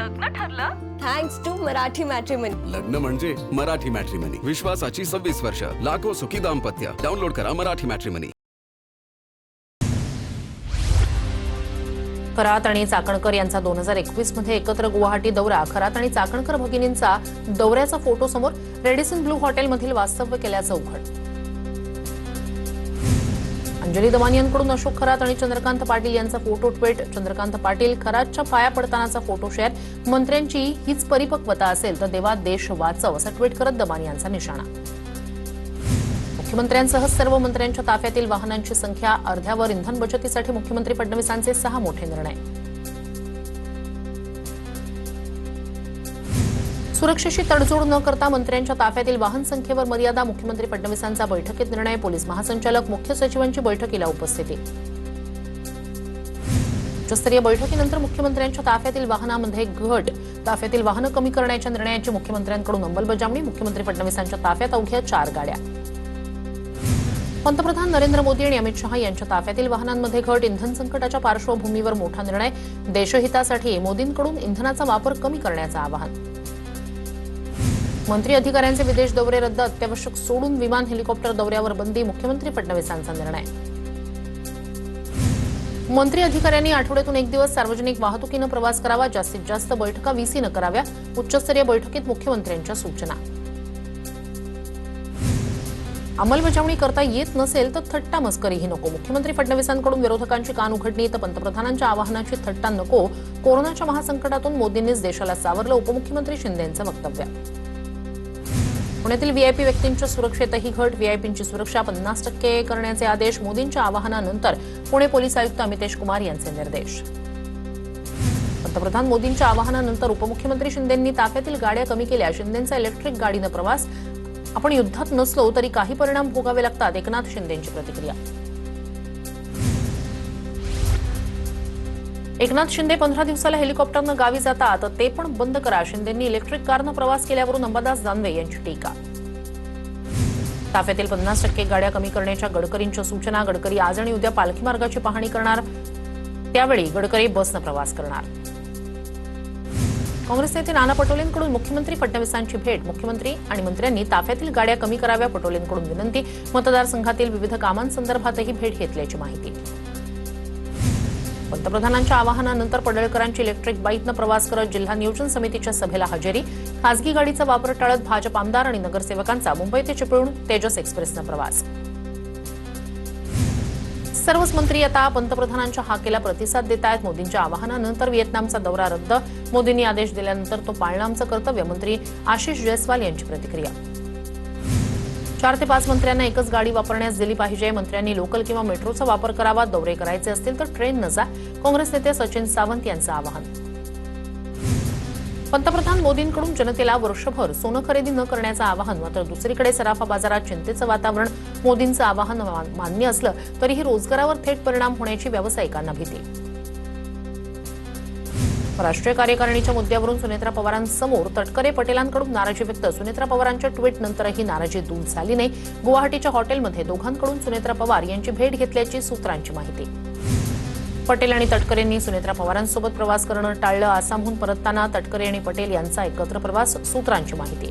लग्न ठरलं? Thanks to Marathi matrimony. लग्न म्हणजे मराठी मॅट्रिमनी. विश्वासाची 26 वर्ष. लाखो सुखी दाम्पत्य. डाउनलोड करा मराठी मॅट्रिमनी. खरात आणि चाकणकर यांचा 2021 मध्ये एकत्र गुवाहाटी दौरा. खरात आणि चाकणकर भगिनींचा दौऱ्याचा फोटो समोर रेडिसन ब्लू हॉटेलमधील वास्तव्य केल्याचं उघड. अंजली दमानियांकडून अशोक खरात आणि चंद्रकांत पाटील यांचा फोटो ट्विट. चंद्रकांत पाटील खरातच्या पाया पडतानाचा फोटो शेअर. मंत्र्यांची हीच परिपक्वता असेल तर देवा देश वाचव असं ट्विट करत दमानियांचा निशाणा. मुख्यमंत्र्यांसह सर्व मंत्र्यांच्या ताफ्यातील वाहनांची संख्या अर्ध्यावर. इंधन बचतीसाठी मुख्यमंत्री फडणवीसांचे 6 मोठे निर्णय. सुरक्षेशी तडजोड न करता मंत्र्यांच्या ताफ्यातील वाहन संख्येवर मर्यादा. मुख्यमंत्री फडणवीसांचा बैठकीत निर्णय. पोलीस महासंचालक मुख्य सचिवांची बैठकीला उपस्थिती. उच्चस्तरीय बैठकीनंतर मुख्यमंत्र्यांच्या ताफ्यातील वाहनामध्ये घट. ताफ्यातील वाहनं कमी करण्याच्या निर्णयाची मुख्यमंत्र्यांकडून अंमलबजावणी. मुख्यमंत्री फडणवीसांच्या ताफ्यात अवघ्या 4 गाड्या. पंतप्रधान नरेंद्र मोदी आणि अमित शहा यांच्या ताफ्यातील वाहनांमध्ये घट. इंधन संकटाच्या पार्श्वभूमीवर मोठा निर्णय. देशहितासाठी मोदींकडून इंधनाचा वापर कमी करण्याचं आवाहन. मंत्री अधिकाऱ्यांचे विदेश दौरे रद्द. अत्यावश्यक सोडून विमान हेलिकॉप्टर दौऱ्यावर बंदी. मुख्यमंत्री फडणवीसांचा निर्णय. मंत्री अधिकाऱ्यांनी आठवड्यातून 1 दिवस सार्वजनिक वाहतुकीनं प्रवास करावा. जास्तीत जास्त बैठका व्हीसीनं कराव्या. उच्चस्तरीय बैठकीत मुख्यमंत्र्यांच्या सूचना. अंमलबजावणी करता येत नसेल तर थट्टा मस्करीही नको. मुख्यमंत्री फडणवीसांकडून विरोधकांची कान उघडणी तर पंतप्रधानांच्या आवाहनाची थट्टा नको. कोरोनाच्या महासंकटातून मोदींनीच देशाला सावरलं. उपमुख्यमंत्री शिंदेंचं वक्तव्य. पुण्यातील व्हीआयपी व्यक्तींच्या सुरक्षेतही घट. व्हीआयपींची सुरक्षा 50% करण्याचे आदेश. मोदींच्या आवाहनानंतर पुणे पोलीस आयुक्त अमितेश कुमार यांचे निर्देश. पंतप्रधान मोदींच्या आवाहनानंतर उपमुख्यमंत्री शिंदेंनी ताफ्यातील गाड्या कमी केल्या. शिंदेंचा इलेक्ट्रिक गाडीनं प्रवास. आपण युद्धात नसलो तरी काही परिणाम भोगावे लागतात. एकनाथ शिंदेंची प्रतिक्रिया. एकनाथ शिंदे 15 दिवसाला हेलिकॉप्टरनं गावी जातात ते पण बंद करा. शिंदेंनी इलेक्ट्रिक कारनं प्रवास केल्यावरून अंबादास दानवे यांची टीका. ताफ्यातील 50% गाड्या कमी करण्याच्या गडकरींच्या सूचना. गडकरी आज आणि उद्या पालखी मार्गाची पाहणी करणार. त्यावेळी गडकरी बसनं प्रवास करणार. काँग्रेस नेते नाना पटोलेंकडून मुख्यमंत्री फडणवीसांची भेट. मुख्यमंत्री आणि मंत्र्यांनी ताफ्यातील गाड्या कमी कराव्या. पटोलेंकडून विनंती. मतदारसंघातील विविध कामांसंदर्भातही भेट घेतल्याची माहिती. पंतप्रधानांच्या आवाहनानंतर पडळकरांची इलेक्ट्रिक बाईकनं प्रवास करत जिल्हा नियोजन समितीच्या सभेला हजेरी. खासगी गाडीचा वापर टाळत भाजप आमदार आणि नगरसेवकांचा मुंबई ते चिपळूण तेजस एक्सप्रेसनं प्रवास. सर्वच मंत्री आता पंतप्रधानांच्या हाकेला प्रतिसाद देत आहेत. मोदींच्या आवाहनानंतर व्हिएतनामचा दौरा रद्द. मोदींनी आदेश दिल्यानंतर तो पाळणं आमचं कर्तव्य. मंत्री आशिष जयस्वाल यांची प्रतिक्रिया. 4 ते 5 मंत्र्यांना एकच गाडी वापरण्यास दिली पाहिजे. मंत्र्यांनी लोकल किंवा मेट्रोचा वापर करावा. दौरे करायचे असतील तर ट्रेननं जा. काँग्रेस नेते सचिन सावंत यांचं आवाहन. पंतप्रधान मोदींकडून जनतेला वर्षभर सोनं खरेदी न करण्याचं आवाहन. मात्र दुसरीकडे सराफा बाजारात चिंतेचं वातावरण. मोदींचं आवाहन मान्य असलं तरीही रोजगारावर थेट परिणाम होण्याची व्यावसायिकांना भीती. राष्ट्रीय कार्यकारिणीच्या मुद्द्यावरून सुनेत्रा पवारांसमोर तटकरे पटेलांकडून नाराजी व्यक्त. सुनेत्रा पवारांच्या ट्विटनंतरही नाराजी दूर झाली नाही. गुवाहाटीच्या हॉटेलमध्ये दोघांकडून सुनेत्रा पवार यांची भेट घेतल्याची सूत्रांची माहिती. पटेल आणि तटकरेंनी सुनेत्रा पवारांसोबत प्रवास करणं टाळलं. आसामहून परतताना तटकरे आणि पटेल यांचा एकत्र प्रवास. सूत्रांची माहिती.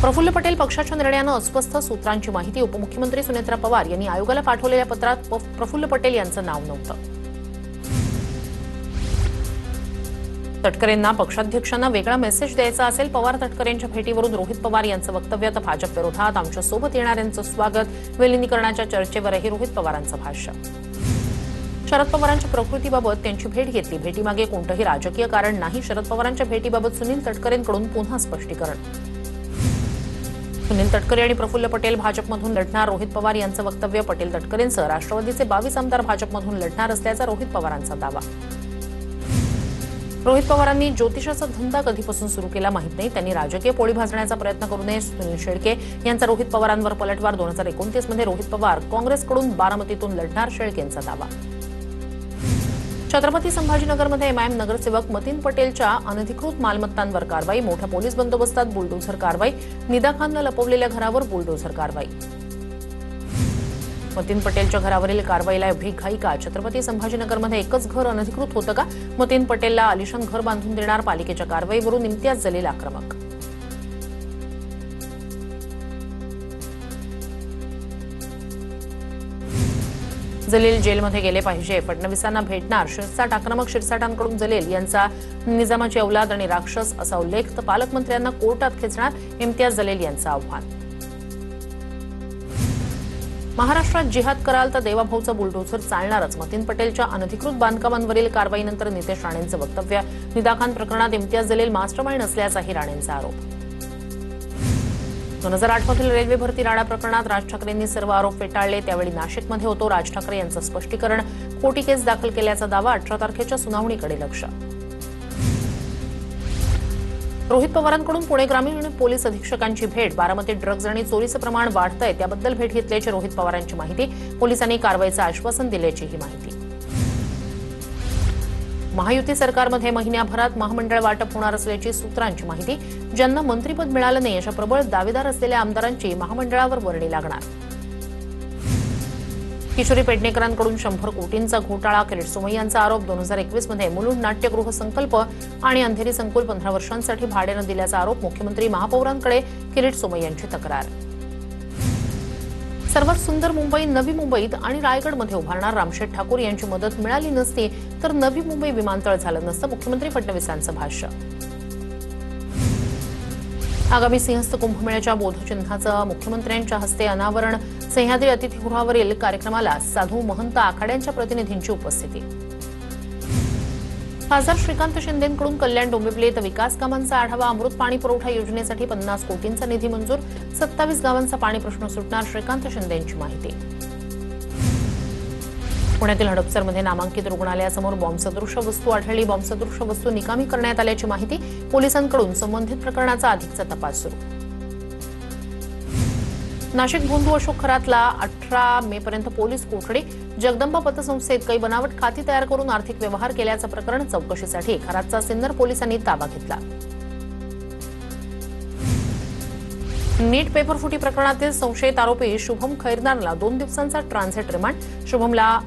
प्रफुल्ल पटेल पक्षाच्या निर्णयानं अस्वस्थ. सूत्रांची माहिती. उपमुख्यमंत्री सुनेत्रा पवार यांनी आयोगाला पाठवलेल्या पत्रात प्रफुल्ल पटेल यांचं नाव नव्हतं. तटकरेंना पक्षाध्यक्षांना वेगळा मेसेज द्यायचा असेल. पवार तटकरेंच्या भेटीवरून रोहित पवार यांचं वक्तव्य. तर भाजप विरोधात आमच्या सोबत येणाऱ्यांचं स्वागत. विलिनीकरणाच्या चर्चेवरही रोहित पवारांचं भाष्य. शरद पवारांच्या प्रकृतीबाबत त्यांची भेट घेतली. भेटीमागे कोणतंही राजकीय कारण नाही. शरद पवारांच्या भेटीबाबत सुनील तटकरेंकडून पुन्हा स्पष्टीकरण. सुनील तटकरे आणि प्रफुल्ल पटेल भाजपमधून लढणार. रोहित पवार यांचं वक्तव्य. पटेल तटकरेंसह राष्ट्रवादीचे 22 आमदार भाजपमधून लढणार असल्याचा रोहित पवारांचा दावा. रोहित पवारांनी ज्योतिषाचा धंदा कधीपासून सुरू केला माहीत नाही. त्यांनी राजकीय पोळी भाजण्याचा प्रयत्न करू नये. सुनील शेळके यांचा रोहित पवारांवर पलटवार. 2029 मध्ये रोहित पवार काँग्रेसकडून बारामतीतून लढणार. शेळकेंचा दावा. छत्रपती संभाजीनगरमध्ये एमआयएम नगरसेवक मतीन पटेलच्या अनधिकृत मालमत्तांवर कारवाई. मोठ्या पोलीस बंदोबस्तात बुलडोझर कारवाई. निदा खानला लपवलेल्या घरावर बुलडोझर कारवाई. मतीन पटेलच्या घरावरील कारवाईला एवढी घाई का? छत्रपती संभाजीनगरमध्ये एकच घर अनधिकृत होतं का? मतीन पटेलला आलिशान घर बांधून देणार पालिकेच्या कारवाईवरून इम्तियाज जलील आक्रमक. जलील जेलमध्ये गेले पाहिजे, फडणवीसांना भेटणार शिरसाट आक्रमक. शिरसाटांकडून जलील यांचा निजामाची औलाद आणि राक्षस असा उल्लेख, तर पालकमंत्र्यांना कोर्टात खेचणार इम्तियाज जलील यांचं आव्हान. महाराष्ट्रात जिहाद कराल तर देवाभाऊचं बुलडोझर चालणारच. मतीन पटेलच्या अनधिकृत बांधकामांवरील कारवाईनंतर नितेश राणेंचं वक्तव्य. निदा खान प्रकरणात इम्तियाज जलील मास्टरमाइंड असल्याचाही राणेंचा आरोप. 2008 मधील रेल्वे भरती राडा प्रकरणात राज ठाकरेंनी सर्व आरोप फेटाळले. त्यावेळी नाशिकमध्ये होतो राज ठाकरे यांचं स्पष्टीकरण. खोटी केस दाखल केल्याचा दावा. 18 तारखेच्या सुनावणीकडे लक्ष. रोहित पवारांकडून पुणे ग्रामीण पोलीस अधीक्षकांची भेट. बारामतीत ड्रग्ज आणि चोरीचं प्रमाण वाढतंय, त्याबद्दल भेट घेतल्याची रोहित पवारांची माहिती. पोलिसांनी कारवाईचं आश्वासन दिल्याचीही माहिती. महायुती सरकारमध्ये महिन्याभरात महामंडळ वाटप होणार असल्याची सूत्रांची माहिती. ज्यांना मंत्रिपद मिळालं नाही अशा प्रबळ दावेदार असलेल्या आमदारांची महामंडळावर वर्णी लागणार. किशोरी पेडणेकरांकडून 100 कोटींचा घोटाळा. किरीट सोमय्यांचा आरोप. 2021 मध्ये मुलुंड नाट्यगृह संकल्प आणि अंधेरी संकुल 15 वर्षांसाठी भाड्यानं दिल्याचा आरोप. मुख्यमंत्री महापौरांकडे किरीट सोमय्यांची तक्रार. सर्वात सुंदर मुंबई नवी मुंबईत आणि रायगडमध्ये उभारणार. रामशेठ ठाकूर यांची मदत मिळाली नसती तर नवी मुंबई विमानतळ झालं नसतं. मुख्यमंत्री फडणवीसांचं भाष्य. आगामी सिंहस्थ कुंभमेळ्याच्या बोधचिन्हाचं मुख्यमंत्र्यांच्या हस्ते अनावरण. सह्याद्री अतिथीगृहावरील कार्यक्रमाला साधू महंत आखाड्यांच्या प्रतिनिधींची उपस्थिती. खासदार श्रीकांत शिंदेंकडून कल्याण डोंबिवलीत विकास कामांचा आढावा. अमृत पाणी पुरवठा योजनेसाठी 50 कोटींचा निधी मंजूर. 27 गावांचा पाणी प्रश्न सुटणार. श्रीकांत शिंदेंची माहिती. पुण्यातील हडपसरमध्ये नामांकित रुग्णालयासमोर बॉम्बसदृश्य वस्तू आढळली. बॉम्बसदृश्य वस्तू निकामी करण्यात आल्याची माहिती. पोलिसांकडून संबंधित प्रकरणाचा अधिकचा तपास सुरू. नाशिक भोंदू अशोक खरातला 18 मे पर्यंत पोलीस कोठडी. जगदंबा पतसंस्थेत काही बनावट खाती तयार करून आर्थिक व्यवहार केल्याचं प्रकरण. चौकशीसाठी खरातचा सिन्नर पोलिसांनी ताबा घेतला. नीट पेपरफुटी प्रकरणातील संशयित आरोपी शुभम खैरनारला 2 दिवसांचा ट्रान्झिट रिमांड. शुभमला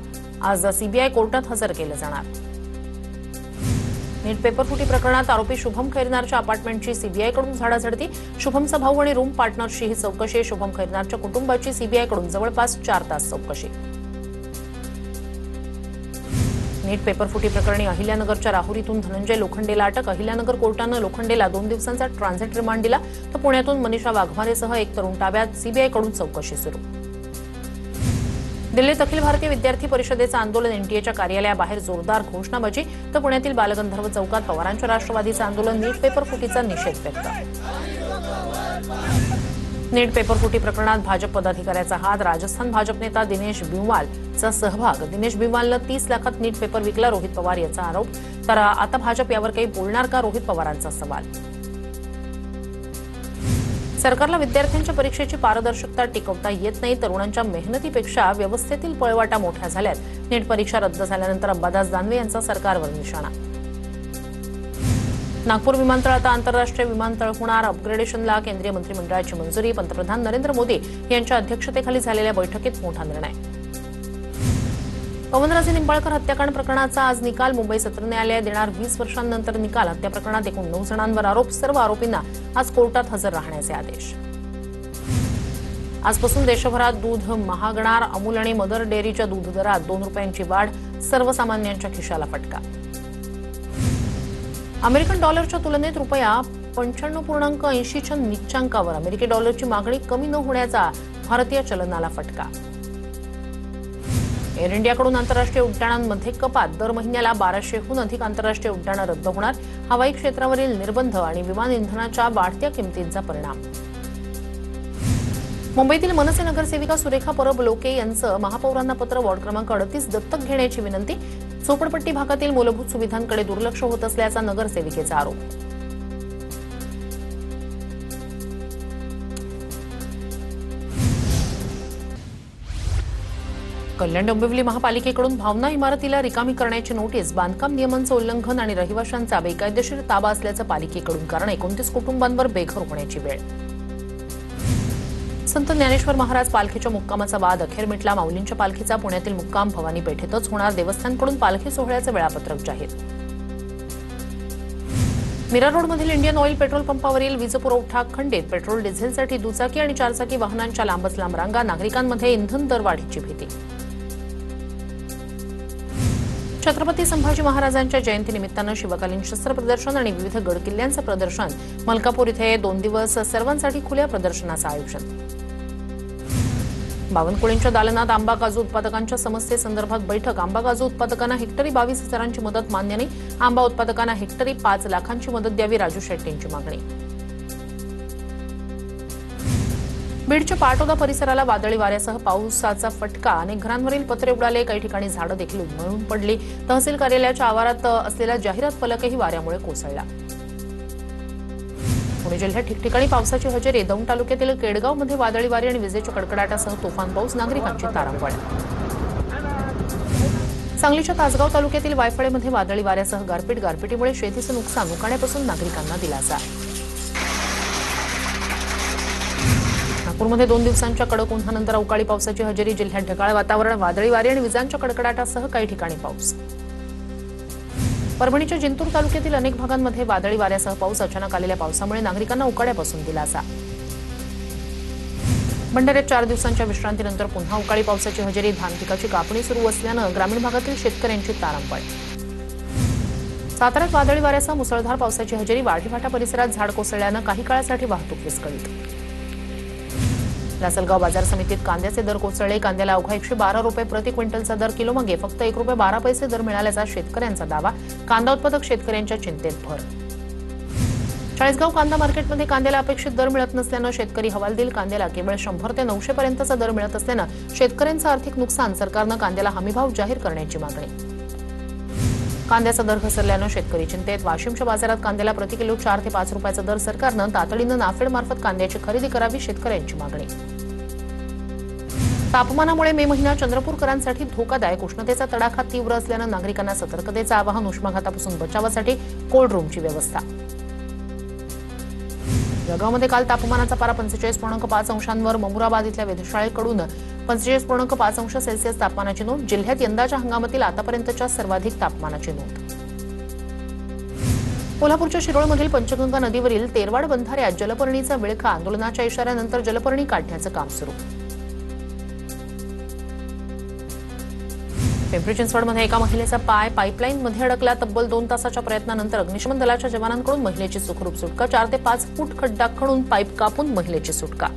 आज सीबीआय कोर्टात हजर केलं जाणार. नीट पेपरफुटी प्रकरणात आरोपी शुभम खैरनारच्या अपार्टमेंटची सीबीआयकडून झाडाझडती. शुभमचा भाऊ आणि रूम पार्टनरची ही चौकशी. शुभम खैरनारच्या कुटुंबाची सीबीआयकडून जवळपास 4 तास चौकशी. नीट पेपरफुटी प्रकरणी अहिल्यानगरच्या राहुरीतून धनंजय लोखंडेला अटक. अहिल्यानगर कोर्टानं लोखंडेला 2 दिवसांचा ट्रान्झिट रिमांड दिला. तर पुण्यातून मनीषा वाघमारेसह एक तरुण ताब्यात. सीबीआयकडून चौकशी सुरू. दिल्लीत अखिल भारतीय विद्यार्थी परिषदेचं आंदोलन. एनटीएच्या कार्यालयाबाहेर जोरदार घोषणाबाजी. तर पुण्यातील बालगंधर्व चौकात पवारांच्या राष्ट्रवादीचं आंदोलन. नीट पेपरफुटीचा निषेध व्यक्त. नीट पेपरफुटी प्रकरणात भाजप पदाधिकाऱ्याचा हात. राजस्थान भाजप नेता दिनेश बिंवालचा सहभाग. दिनेश बिंवालनं 30 लाखात नीट पेपर विकला. रोहित पवार याचा आरोप. तर आता भाजप यावर काही बोलणार का? रोहित पवारांचा सवाल. सरकारला विद्यार्थ्यांच्या परीक्षेची पारदर्शकता टिकवता येत नाही. तरुणांच्या मेहनतीपेक्षा व्यवस्थेतील पळवाटा मोठ्या झाल्यात. नीट परीक्षा रद्द झाल्यानंतर अंबादास दानवे यांचा सरकारवर निशाणा. नागपूर विमानतळ आता आंतरराष्ट्रीय विमानतळ होणार. अपग्रेडेशनला केंद्रीय मंत्रिमंडळाची मंजुरी. पंतप्रधान नरेंद्र मोदी यांच्या अध्यक्षतेखाली झालेल्या बैठकीत मोठा निर्णय. पवनराजे निंबाळकर हत्याकांड प्रकरणाचा आज निकाल. मुंबई सत्र न्यायालय देणार 20 वर्षांनंतर निकाल. हत्या प्रकरणात एकूण 9 जणांवर आरोप. सर्व आरोपींना आज कोर्टात हजर राहण्याचे आदेश. आजपासून देशभरात दूध महागणार. अमूल आणि मदर डेअरीच्या दूध दरात 2 रुपयांची वाढ. सर्वसामान्यांच्या खिशाला फटका. अमेरिकन डॉलरच्या तुलनेत रुपया 95.80च्या नीचांकावर. अमेरिकी डॉलरची मागणी कमी न होण्याचा भारतीय चलनाला फटका. एअर इंडियाकडून आंतरराष्ट्रीय उड्डाणांमध्ये कपात. दर महिन्याला 1200हून अधिक आंतरराष्ट्रीय उड्डाणं रद्द होणार. हवाई क्षेत्रावरील निर्बंध आणि विमान इंधनाच्या वाढत्या किमतींचा परिणाम. मुंबईतील मनसे नगरसेविका सुरेखा परब लोके यांचं महापौरांना पत्र. वॉर्ड क्रमांक 38 दत्तक घेण्याची विनंती. झोपडपट्टी भागातील मूलभूत सुविधांकडे दुर्लक्ष होत असल्याचा नगरसेविकेचा आरोप. कल्याण डोंबिवली महापालिकेकडून भावना इमारतीला रिकामी करण्याची नोटीस. बांधकाम नियमांचं उल्लंघन आणि रहिवाशांचा बेकायदेशीर ताबा असल्याचं पालिकेकडून कारण. 29 कुटुंबांवर बेघर होण्याची वेळ. संत ज्ञानेश्वर महाराज पालखीच्या मुक्कामाचा वाद अखेर मिटला. माऊलींच्या पालखीचा पुण्यातील मुक्काम भवानी पेठेतच होणार. देवस्थानकडून पालखी सोहळ्याचं वेळापत्रक जाहीर. मीरा रोडमधील इंडियन ऑइल पेट्रोल पंपावरील वीज पुरवठा खंडित. पेट्रोल डिझेलसाठी दुचाकी आणि चारचाकी वाहनांच्या लांबच लांब रांगा. नागरिकांमध्ये इंधन दरवाढीची भीती. छत्रपती संभाजी महाराजांच्या जयंतीनिमित्तानं शिवकालीन शस्त्र प्रदर्शन आणि विविध गड किल्ल्यांचं प्रदर्शन. मलकापूर इथे 2 दिवस सर्वांसाठी खुल्या प्रदर्शनाचं आयोजन. बावनकुळेंच्या दालनात आंबा काजू उत्पादकांच्या समस्येसंदर्भात बैठक. आंबा काजू उत्पादकांना हेक्टरी 22,000ची मदत मान्य नाही. आंबा उत्पादकांना हेक्टरी 5 लाखांची मदत द्यावी, राजू शेट्टींची मागणी. बीडच्या पाटोदा परिसराला वादळी वाऱ्यासह पावसाचा फटका. अनेक घरांवरील पत्रे उडाले. काही ठिकाणी झाडं देखील उन्मळून पडली. तहसील कार्यालयाच्या आवारात असलेला जाहिरात फलकही वाऱ्यामुळे कोसळला. पुणे जिल्ह्यात ठिकठिकाणी पावसाची हजेरी. दौंड तालुक्यातील केडगावमध्ये वादळी वारे आणि विजेच्या कडकडाटासह तुफान पाऊस. नागरिकांची तारांबळ. सांगलीच्या तासगाव तालुक्यातील वायफळेमध्ये वादळी वाऱ्यासह गारपीटीमुळे शेतीचं नुकसान. उकाड्यापासून नागरिकांना दिलासा. नागपूरमध्ये 2 दिवसांच्या कडक उन्हानंतर अवकाळी पावसाची हजेरी. जिल्ह्यात ढगाळ वातावरण. वादळी वारे आणि विजांच्या कडकडाटासह काही ठिकाणी पाऊस. परभणीच्या जिंतूर तालुक्यातील अनेक भागांमध्ये वादळी वाऱ्यासह पाऊस. अचानक आलेल्या पावसामुळे नागरिकांना उकाड्यापासून दिलासा. भंडाऱ्यात 4 दिवसांच्या विश्रांतीनंतर पुन्हा अवकाळी पावसाची हजेरी. धान पिकाची कापणी सुरू असल्यानं ग्रामीण भागातील शेतकऱ्यांची तारांबळ. साताऱ्यात वादळी वाऱ्यासह मुसळधार पावसाची हजेरी. वाढीवाटा परिसरात झाड कोसळल्यानं काही काळासाठी वाहतूक विस्कळीत. लासलगाव बाजार समितीत कांद्याचे दर कोसळले. कांद्याला अवघा 112 रुपये प्रति क्विंटलचा दर. किलोमागे फक्त ₹1.12 दर मिळाल्याचा शेतकऱ्यांचा दावा. कांदा उत्पादक शेतकऱ्यांच्या चिंतेत भर. चाळीसगाव कांदा मार्केटमध्ये कांद्याला अपेक्षित दर मिळत नसल्यानं शेतकरी हवालदिल. कांद्याला केवळ 100 ते 900 पर्यंतचा दर मिळत असल्यानं शेतकऱ्यांचं आर्थिक नुकसान. सरकारनं कांद्याला हमीभाव जाहीर करण्याची मागणी. कांद्याचा दर घसरल्यानं शेतकरी चिंतेत. वाशिमच्या बाजारात कांद्याला प्रति किलो 4 ते 5 रुपयाचा दर. सरकारनं तातडीनं नाफेडमार्फत कांद्याची खरेदी करावी, शेतकऱ्यांची मागणी. तापमानामुळे मे महिना चंद्रपूरकरांसाठी धोकादायक. उष्णतेचा तडाखा तीव्र असल्यानं नागरिकांना सतर्कतेचं आवाहन. उष्माघातापासून बचावासाठी कोल्ड रूमची व्यवस्था. जळगावमध्ये काल तापमानाचा पारा 45.5 अंशांवर. ममुराबाद इथल्या वेधशाळेकडून 45.5 अंश सेल्सिअस तापमानाची नोंद. जिल्ह्यात यंदाच्या हंगामातील आतापर्यंतच्या सर्वाधिक तापमानाची नोंद. कोल्हापूरच्या शिरोळमधील पंचगंगा नदीवरील तेरवाड बंधाऱ्यात जलपर्णीचा विळखा. आंदोलनाच्या इशाऱ्यानंतर जलपर्णी काढण्याचं काम सुरू. पिंपरी चिंचवडमध्ये एका महिलेचा पाय पाईपलाईनमध्ये अडकला. तब्बल 2 तासाच्या प्रयत्नानंतर अग्निशमन दलाच्या जवानांकडून महिलेची सुखरूप सुटका. 4 ते 5 फूट खड्डा खणून पाईप कापून महिलेची सुटका.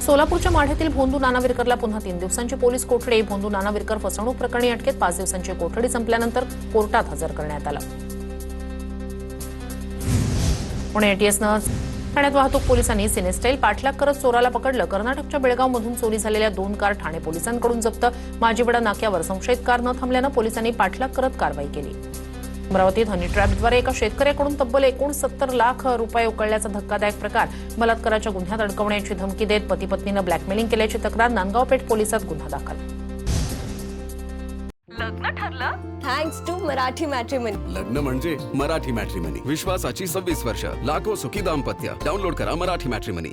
सोलापूरच्या माढ्यातील भोंदू नानाविरकरला पुन्हा 3 दिवसांची पोलीस कोठडी. भोंदू नानाविरकर फसवणूक प्रकरणी अटकेत. 5 दिवसांची कोठडी संपल्यानंतर कोर्टात हजर करण्यात आलं. पुणे एटीएसनं ठाण्यात वाहतूक पोलिसांनी सिनेस्टाईल पाठलाग करत चोराला पकडलं. कर्नाटकच्या बेळगावमधून चोरी झालेल्या 2 कार ठाणे पोलिसांकडून जप्त. माजीवडा नाक्यावर संशयित कार न थांबल्यानं पोलिसांनी पाठलाग करत कारवाई केली. अमरावतीत हनी ट्रॅपद्वारे एका शेतकऱ्याकडून तब्बल 69 लाख रुपये उकळल्याचा धक्कादायक प्रकार. बलात्काराच्या गुन्ह्यात अडकवण्याची धमकी देत पती पत्नीनं ब्लॅकमेलिंग केल्याची तक्रार. नांदगाव पेठ पोलिसात गुन्हा दाखल. लग्न ठरलं थँक्स टू मराठी मॅट्रिमनी. लग्न म्हणजे मराठी मॅट्रिमनी. विश्वासाची 26 वर्ष. लाखो सुखी दाम्पत्य. डाउनलोड करा मराठी मॅट्रिमनी.